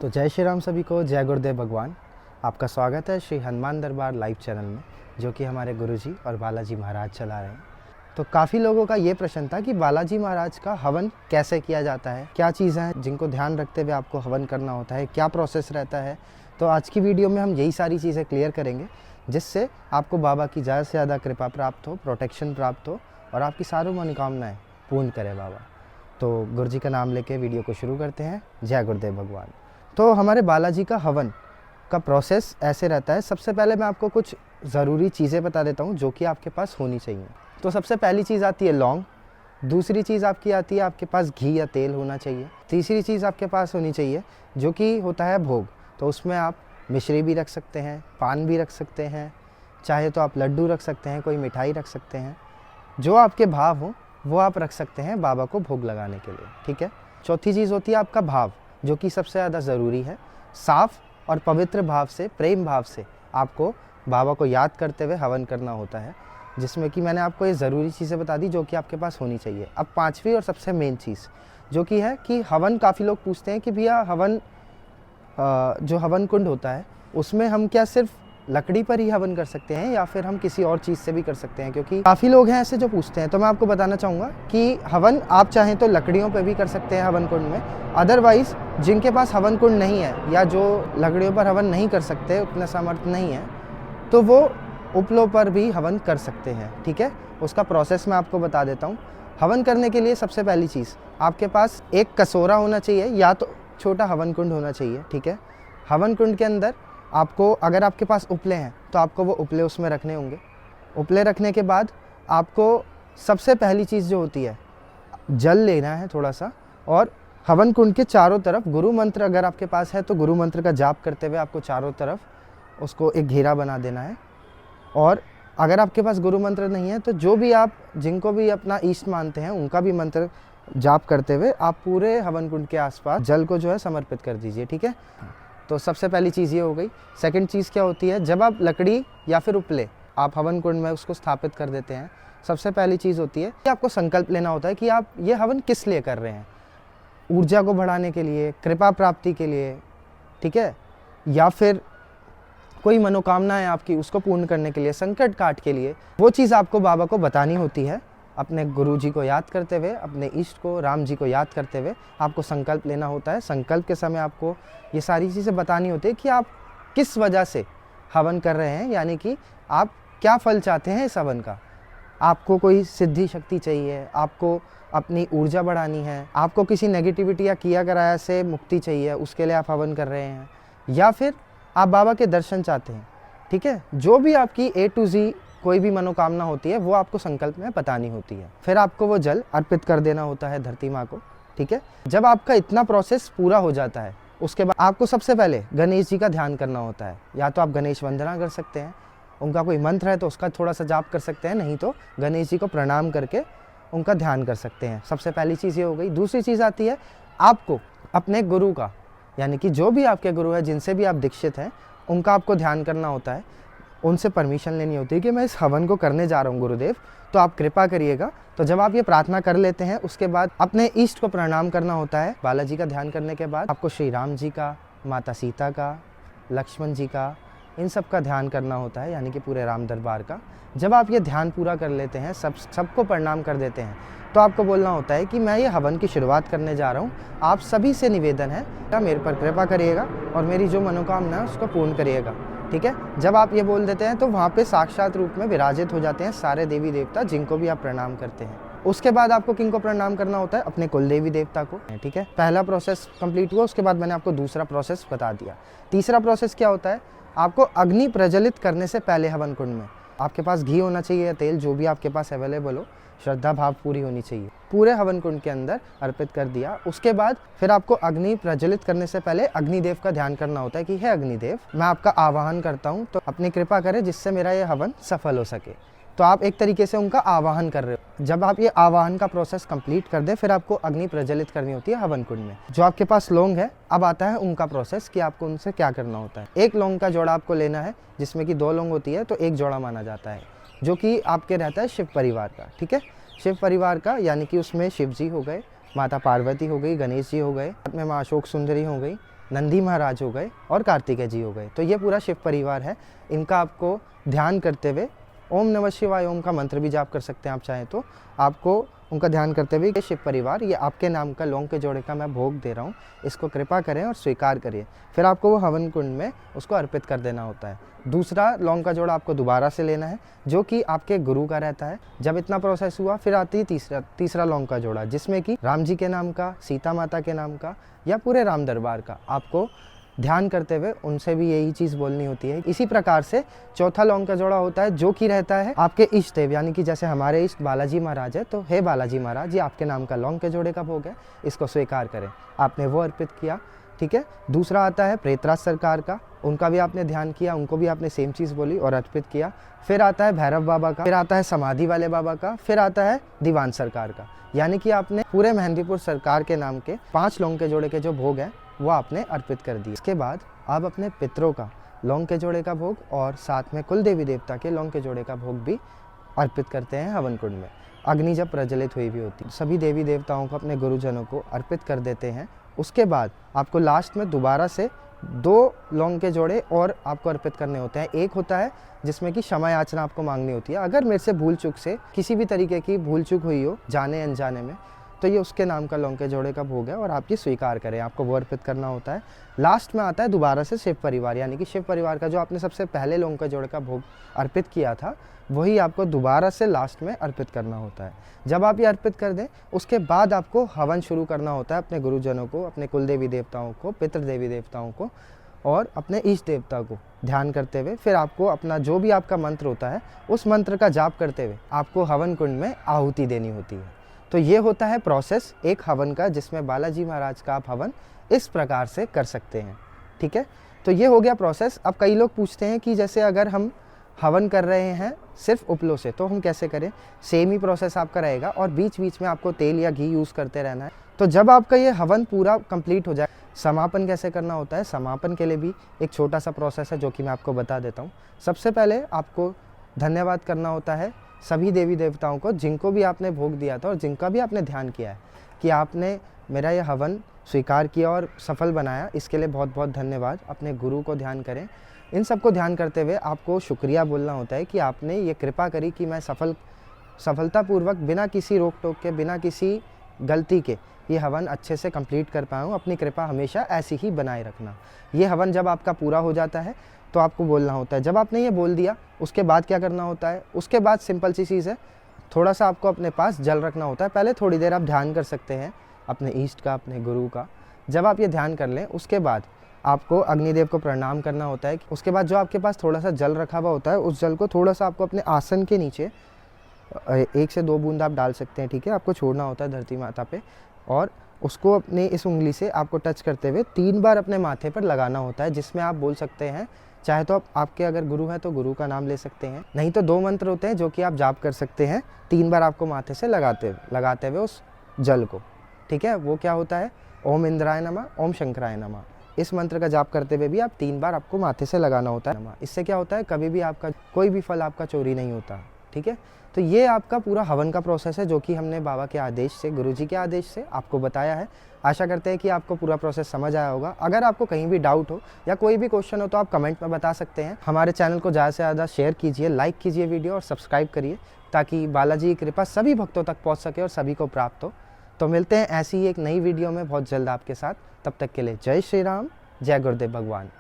तो जय श्री राम सभी को, जय गुरुदेव भगवान। आपका स्वागत है श्री हनुमान दरबार लाइव चैनल में, जो कि हमारे गुरुजी और बालाजी महाराज चला रहे हैं। तो काफ़ी लोगों का ये प्रश्न था कि बालाजी महाराज का हवन कैसे किया जाता है, क्या चीज़ें हैं जिनको ध्यान रखते हुए आपको हवन करना होता है, क्या प्रोसेस रहता है। तो आज की वीडियो में हम यही सारी चीज़ें क्लियर करेंगे, जिससे आपको बाबा की ज़्यादा से ज़्यादा कृपा प्राप्त हो, प्रोटेक्शन प्राप्त हो और आपकी सारी मनोकामनाएँ पूर्ण करे बाबा। तो गुरुजी का नाम लेके वीडियो को शुरू करते हैं। जय गुरुदेव भगवान। तो हमारे बालाजी का हवन का प्रोसेस ऐसे रहता है। सबसे पहले मैं आपको कुछ ज़रूरी चीज़ें बता देता हूँ जो कि आपके पास होनी चाहिए। तो सबसे पहली चीज़ आती है लौंग। दूसरी चीज़ आपकी आती है, आपके पास घी या तेल होना चाहिए। तीसरी चीज़ आपके पास होनी चाहिए जो कि होता है भोग। तो उसमें आप मिश्री भी रख सकते हैं, पान भी रख सकते हैं, चाहे तो आप लड्डू रख सकते हैं, कोई मिठाई रख सकते हैं, जो आपके भाव हो वो आप रख सकते हैं बाबा को भोग लगाने के लिए। ठीक है। चौथी चीज़ होती है आपका भाव, जो कि सबसे ज़्यादा ज़रूरी है। साफ और पवित्र भाव से, प्रेम भाव से आपको बाबा को याद करते हुए हवन करना होता है, जिसमें कि मैंने आपको ये ज़रूरी चीज़ें बता दी जो कि आपके पास होनी चाहिए। अब पांचवी और सबसे मेन चीज़ जो कि है कि हवन, काफ़ी लोग पूछते हैं कि भैया हवन जो हवन कुंड होता है उसमें हम क्या सिर्फ लकड़ी पर ही हवन कर सकते हैं या फिर हम किसी और चीज़ से भी कर सकते हैं, क्योंकि काफ़ी लोग हैं ऐसे जो पूछते हैं। तो मैं आपको बताना चाहूँगा कि हवन आप चाहें तो लकड़ियों पर भी कर सकते हैं हवन कुंड में। अदरवाइज़ जिनके पास हवन कुंड नहीं है या जो लकड़ियों पर हवन नहीं कर सकते, उतना सामर्थ्य नहीं है, तो वो उपलों पर भी हवन कर सकते हैं। ठीक है। उसका प्रोसेस मैं आपको बता देता हूँ। हवन करने के लिए सबसे पहली चीज़ आपके पास एक कसोरा होना चाहिए या तो छोटा हवन कुंड होना चाहिए। ठीक है। हवन कुंड के अंदर आपको, अगर आपके पास उपले हैं तो आपको वो उपले उसमें रखने होंगे। उपले रखने के बाद आपको सबसे पहली चीज़ जो होती है, जल लेना है थोड़ा सा, और हवन कुंड के चारों तरफ गुरु मंत्र अगर आपके पास है तो गुरु मंत्र का जाप करते हुए आपको चारों तरफ उसको एक घेरा बना देना है। और अगर आपके पास गुरु मंत्र नहीं है तो जो भी आप, जिनको भी अपना इष्ट मानते हैं, उनका भी मंत्र जाप करते हुए आप पूरे हवन कुंड के आसपास जल को जो है समर्पित कर दीजिए। ठीक है। तो सबसे पहली चीज़ ये हो गई। सेकंड चीज़ क्या होती है, जब आप लकड़ी या फिर उपले आप हवन कुंड में उसको स्थापित कर देते हैं, सबसे पहली चीज़ होती है कि आपको संकल्प लेना होता है कि आप ये हवन किस लिए कर रहे हैं। ऊर्जा को बढ़ाने के लिए, कृपा प्राप्ति के लिए, ठीक है, या फिर कोई मनोकामना है आपकी उसको पूर्ण करने के लिए, संकट काट के लिए। वो चीज़ आपको बाबा को बतानी होती है। अपने गुरु जी को याद करते हुए, अपने इष्ट को, राम जी को याद करते हुए आपको संकल्प लेना होता है। संकल्प के समय आपको ये सारी चीज़ें बतानी होती है कि आप किस वजह से हवन कर रहे हैं, यानी कि आप क्या फल चाहते हैं इस हवन का। आपको कोई सिद्धि शक्ति चाहिए, आपको अपनी ऊर्जा बढ़ानी है, आपको किसी नेगेटिविटी या किया कराया से मुक्ति चाहिए, उसके लिए आप हवन कर रहे हैं, या फिर आप बाबा के दर्शन चाहते हैं। ठीक है। जो भी आपकी A to Z कोई भी मनोकामना होती है वो आपको संकल्प में बतानी होती है। फिर आपको वो जल अर्पित कर देना होता है धरती माँ को। ठीक है। जब आपका इतना प्रोसेस पूरा हो जाता है, उसके बाद आपको सबसे पहले गणेश जी का ध्यान करना होता है। या तो आप गणेश वंदना कर सकते हैं, उनका कोई मंत्र है तो उसका थोड़ा सा जाप कर सकते हैं, नहीं तो गणेश जी को प्रणाम करके उनका ध्यान कर सकते हैं। सबसे पहली चीज़ ये हो गई। दूसरी चीज़ आती है आपको अपने गुरु का, यानी कि जो भी आपके गुरु है, जिनसे भी आप दीक्षित हैं, उनका आपको ध्यान करना होता है। उनसे परमिशन लेनी होती है कि मैं इस हवन को करने जा रहा हूँ गुरुदेव, तो आप कृपा करिएगा। तो जब आप ये प्रार्थना कर लेते हैं, उसके बाद अपने इष्ट को प्रणाम करना होता है। बालाजी का ध्यान करने के बाद आपको श्री राम जी का, माता सीता का, लक्ष्मण जी का, इन सब का ध्यान करना होता है, यानी कि पूरे राम दरबार का। जब आप ये ध्यान पूरा कर लेते हैं, सबको प्रणाम कर देते हैं, तो आपको बोलना होता है कि मैं ये हवन की शुरुआत करने जा रहा हूँ। आप सभी से निवेदन है मेरे पर कृपा करिएगा और मेरी जो मनोकामना है उसको पूर्ण करिएगा। ठीक है। जब आप ये बोल देते हैं तो वहाँ पे साक्षात रूप में विराजित हो जाते हैं सारे देवी देवता, जिनको भी आप प्रणाम करते हैं। उसके बाद आपको किनको प्रणाम करना होता है, अपने कुल देवी देवता को। ठीक है। पहला प्रोसेस कंप्लीट हुआ, उसके बाद मैंने आपको दूसरा प्रोसेस बता दिया। तीसरा प्रोसेस क्या होता है, आपको अग्नि प्रज्वलित करने से पहले हवन कुंड में आपके पास घी होना चाहिए या तेल, जो भी आपके पास अवेलेबल हो, श्रद्धा भाव पूरी होनी चाहिए। पूरे हवन कुंड के अंदर अर्पित कर दिया। उसके बाद फिर आपको अग्नि प्रज्वलित करने से पहले अग्निदेव का ध्यान करना होता है कि हे अग्निदेव, मैं आपका आवाहन करता हूँ, तो अपनी कृपा करें जिससे मेरा ये हवन सफल हो सके। तो आप एक तरीके से उनका आवाहन कर रहे हो। जब आप ये आवाहन का प्रोसेस कंप्लीट कर दें, फिर आपको अग्नि प्रज्वलित करनी होती है हवन कुंड में। जो आपके पास लौंग है, अब आता है उनका प्रोसेस कि आपको उनसे क्या करना होता है। एक लौंग का जोड़ा आपको लेना है, जिसमें कि 2 लौंग होती है तो एक जोड़ा माना जाता है, जो कि आपके रहता है शिव परिवार का। ठीक है। शिव परिवार का, यानी कि उसमें शिव जी हो गए, माता पार्वती हो गई, गणेश जी हो गए, साथ में माँ अशोक सुंदरी हो गई, नंदी महाराज हो गए और कार्तिकेय जी हो गए। तो ये पूरा शिव परिवार है। इनका आपको ध्यान करते हुए ओम नमः शिवाय ओम का मंत्र भी जाप कर सकते हैं आप चाहें तो। आपको उनका ध्यान करते हुए ये शिव परिवार, ये आपके नाम का लौंग के जोड़े का मैं भोग दे रहा हूँ, इसको कृपा करें और स्वीकार करिए। फिर आपको वो हवन कुंड में उसको अर्पित कर देना होता है। दूसरा लौंग का जोड़ा आपको दोबारा से लेना है, जो कि आपके गुरु का रहता है। जब इतना प्रोसेस हुआ, फिर आती है तीसरा लौंग का जोड़ा, जिसमें कि राम जी के नाम का, सीता माता के नाम का या पूरे राम दरबार का आपको ध्यान करते हुए उनसे भी यही चीज़ बोलनी होती है। इसी प्रकार से चौथा लौंग का जोड़ा होता है, जो कि रहता है आपके इष्ट देव, यानी कि जैसे हमारे इष्ट बालाजी महाराज है, तो हे बालाजी महाराज, ये आपके नाम का लौंग के जोड़े का भोग है, इसको स्वीकार करें। आपने वो अर्पित किया, ठीक है। दूसरा आता है प्रेतराज सरकार का, उनका भी आपने ध्यान किया, उनको भी आपने सेम चीज़ बोली और अर्पित किया। फिर आता है भैरव बाबा का, फिर आता है समाधि वाले बाबा का, फिर आता है दीवान सरकार का। यानी कि आपने पूरे मेहंदीपुर सरकार के नाम के 5 लौंग के जोड़े के जो भोग हैं वो आपने अर्पित कर दिए। इसके बाद आप अपने पितरों का लौंग के जोड़े का भोग और साथ में कुल देवी देवता के लौंग के जोड़े का भोग भी अर्पित करते हैं हवन कुंड में। अग्नि जब प्रज्वलित हुई भी होती है, सभी देवी देवताओं को, अपने गुरुजनों को अर्पित कर देते हैं। उसके बाद आपको लास्ट में दोबारा से 2 लौंग के जोड़े और आपको अर्पित करने होते हैं। एक होता है जिसमें कि क्षमा याचना आपको मांगनी होती है, अगर मेरे से भूल चूक से किसी भी तरीके की भूल चूक हुई हो जाने अनजाने में, तो ये उसके नाम का लौंग के जोड़े का भोग है और आप ये स्वीकार करें, आपको वो अर्पित करना होता है। लास्ट में आता है दोबारा से शिव परिवार, यानी कि शिव परिवार का जो आपने सबसे पहले लौंग के जोड़े का भोग अर्पित किया था, वही आपको दोबारा से लास्ट में अर्पित करना होता है। जब आप ये अर्पित कर दें, उसके बाद आपको हवन शुरू करना होता है अपने गुरुजनों को, अपने कुल देवी देवताओं को, पितृ देवी देवताओं को और अपने इष्ट देवता को ध्यान करते हुए फिर आपको अपना जो भी आपका मंत्र होता है, उस मंत्र का जाप करते हुए आपको हवन कुंड में आहुति देनी होती है। तो ये होता है प्रोसेस एक हवन का, जिसमें बालाजी महाराज का आप हवन इस प्रकार से कर सकते हैं, ठीक है। तो ये हो गया प्रोसेस। अब कई लोग पूछते हैं कि जैसे अगर हम हवन कर रहे हैं सिर्फ उपलों से, तो हम कैसे करें। सेम ही प्रोसेस आपका रहेगा और बीच बीच में आपको तेल या घी यूज़ करते रहना है। तो जब आपका ये हवन पूरा कंप्लीट हो जाए, समापन कैसे करना होता है, समापन के लिए भी एक छोटा सा प्रोसेस है जो कि मैं आपको बता देता हूँ। सबसे पहले आपको धन्यवाद करना होता है सभी देवी देवताओं को, जिनको भी आपने भोग दिया था और जिनका भी आपने ध्यान किया है कि आपने मेरा ये हवन स्वीकार किया और सफल बनाया, इसके लिए बहुत बहुत धन्यवाद। अपने गुरु को ध्यान करें। इन सबको ध्यान करते हुए आपको शुक्रिया बोलना होता है कि आपने ये कृपा करी कि मैं सफलतापूर्वक बिना किसी रोक टोक के, बिना किसी गलती के ये हवन अच्छे से कंप्लीट कर पाया हूँ। अपनी कृपा हमेशा ऐसी ही बनाए रखना। ये हवन जब आपका पूरा हो जाता है तो आपको बोलना होता है। जब आपने ये बोल दिया, उसके बाद क्या करना होता है, उसके बाद सिंपल सी चीज़ है, थोड़ा सा आपको अपने पास जल रखना होता है। पहले थोड़ी देर आप ध्यान कर सकते हैं अपने इष्ट का, अपने गुरु का। जब आप ये ध्यान कर लें, उसके बाद आपको अग्निदेव को प्रणाम करना होता है। उसके बाद जो आपके पास थोड़ा सा जल रखा हुआ होता है, उस जल को थोड़ा सा आपको अपने आसन के नीचे 1 से 2 बूंद आप डाल सकते हैं, ठीक है। आपको छोड़ना होता है धरती माता पे और उसको अपने इस उंगली से आपको टच करते हुए 3 बार अपने माथे पर लगाना होता है, जिसमें आप बोल सकते हैं, चाहे तो आपके अगर गुरु है तो गुरु का नाम ले सकते हैं, नहीं तो 2 मंत्र होते हैं जो कि आप जाप कर सकते हैं। 3 बार आपको माथे से लगाते हुए उस जल को, ठीक है। वो क्या होता है, ओम इंद्राय नमः, ओम शंकराय नमः। इस मंत्र का जाप करते हुए भी आप 3 बार आपको माथे से लगाना होता है। इससे क्या होता है, कभी भी आपका कोई भी फल आपका चोरी नहीं होता, ठीक है। तो ये आपका पूरा हवन का प्रोसेस है, जो कि हमने बाबा के आदेश से, गुरुजी के आदेश से आपको बताया है। आशा करते हैं कि आपको पूरा प्रोसेस समझ आया होगा। अगर आपको कहीं भी डाउट हो या कोई भी क्वेश्चन हो तो आप कमेंट में बता सकते हैं। हमारे चैनल को ज़्यादा से ज़्यादा शेयर कीजिए, लाइक कीजिए वीडियो और सब्सक्राइब करिए, ताकि बालाजी की कृपा सभी भक्तों तक पहुँच सके और सभी को प्राप्त हो। तो मिलते हैं ऐसी ही एक नई वीडियो में बहुत जल्द आपके साथ। तब तक के लिए जय श्री राम, जय गुरुदेव भगवान।